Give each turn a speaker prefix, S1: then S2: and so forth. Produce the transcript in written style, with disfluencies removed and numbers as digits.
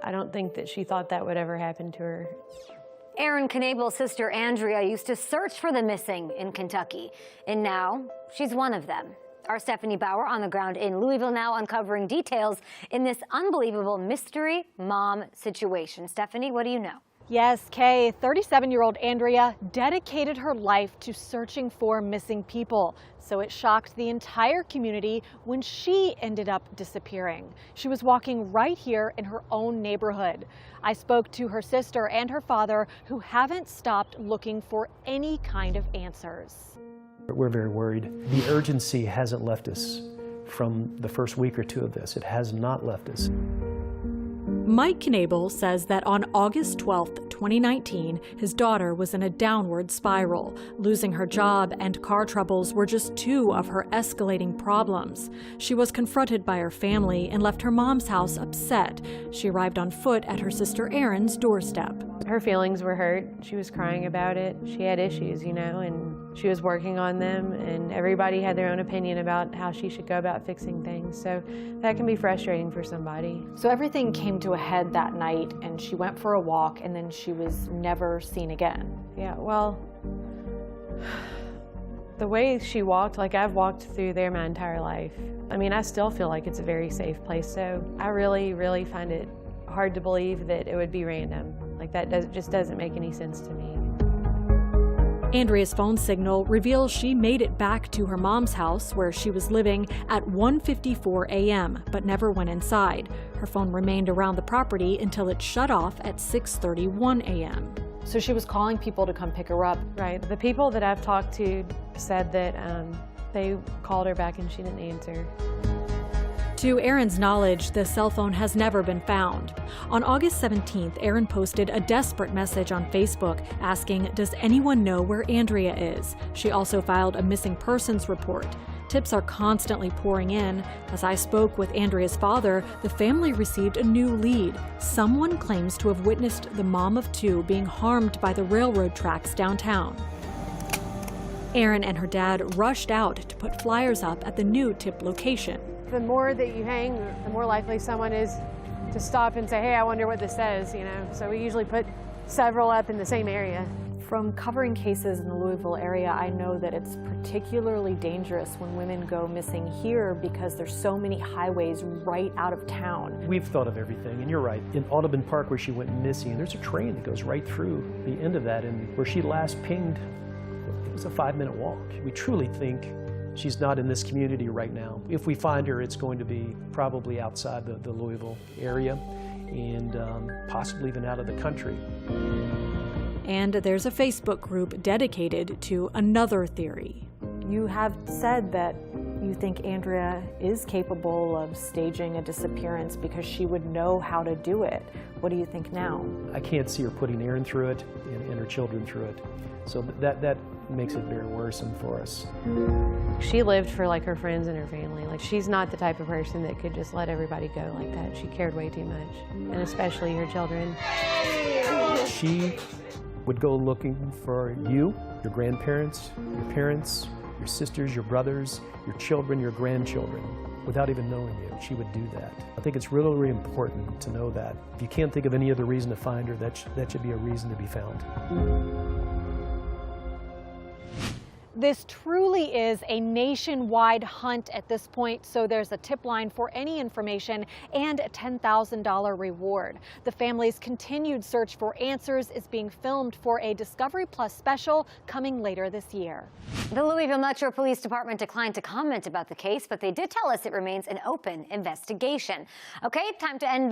S1: I don't think that she thought that would ever happen to her.
S2: Knabel's sister Andrea used to search for the missing in Kentucky, and now she's one of them. Our Stephanie Bauer on the ground in Louisville now uncovering details in this unbelievable mystery mom situation. Stephanie, what do you know?
S3: Yes, Kay, 37-year-old Andrea dedicated her life to searching for missing people. So it shocked the entire community when she ended up disappearing. She was walking right here in her own neighborhood. I spoke to her sister and her father, who haven't stopped looking for any kind of answers.
S4: We're very worried. The urgency hasn't left us from the first week or two of this. It has not left us.
S5: Mike Knabel says that on August 12, 2019, his daughter was in a downward spiral. Losing her job and car troubles were just two of her escalating problems. She was confronted by her family and left her mom's house upset. She arrived on foot at her sister Erin's doorstep.
S1: Her feelings were hurt. She was crying about it. She had issues, you know, and she was working on them, and everybody had their own opinion about how she should go about fixing things. So that can be frustrating for somebody.
S3: So everything came to a head that night, and she went for a walk, and then she was never seen again.
S1: Yeah, well, the way she walked, like I've walked through there my entire life. I mean, I still feel like it's a very safe place, so I really, really find it hard to believe that it would be random. Like that just doesn't make any sense to me.
S5: Andrea's phone signal reveals she made it back to her mom's house where she was living at 1:54 a.m., but never went inside. Her phone remained around the property until it shut off at 6:31 a.m.
S3: So she was calling people to come pick her up.
S1: Right. The people that I've talked to said that they called her back and she didn't answer.
S5: To Erin's knowledge, the cell phone has never been found. On August 17th, Erin posted a desperate message on Facebook asking, "Does anyone know where Andrea is?" She also filed a missing persons report. Tips are constantly pouring in. As I spoke with Andrea's father, the family received a new lead. Someone claims to have witnessed the mom of two being harmed by the railroad tracks downtown. Erin and her dad rushed out to put flyers up at the new tip location.
S1: The more that you hang, the more likely someone is to stop and say, hey, I wonder what this says, you know. So we usually put several up in the same area.
S3: From covering cases in the Louisville area, I know that it's particularly dangerous when women go missing here because there's so many highways right out of town.
S4: We've thought of everything, and you're right. In Audubon Park, where she went missing, there's a train that goes right through the end of that, and where she last pinged, it was a 5-minute walk. We truly think she's not in this community right now. If we find her, it's going to be probably outside the Louisville area and possibly even out of the country.
S5: And there's a Facebook group dedicated to another theory.
S3: You have said that you think Andrea is capable of staging a disappearance because she would know how to do it. What do you think now?
S4: I can't see her putting Erin through it and her children through it. So that makes it very worrisome for us.
S1: She lived for like her friends and her family. Like she's not the type of person that could just let everybody go like that. She cared way too much, and especially her children.
S4: She would go looking for you, your grandparents, your parents, your sisters, your brothers, your children, your grandchildren, without even knowing you. She would do that. I think it's really, really important to know that. If you can't think of any other reason to find her, that should be a reason to be found.
S3: This truly is a nationwide hunt at this point, so there's a tip line for any information and a $10,000 reward. The family's continued search for answers is being filmed for a Discovery Plus special coming later this year.
S2: The Louisville Metro Police Department declined to comment about the case, but they did tell us it remains an open investigation. Okay, time to end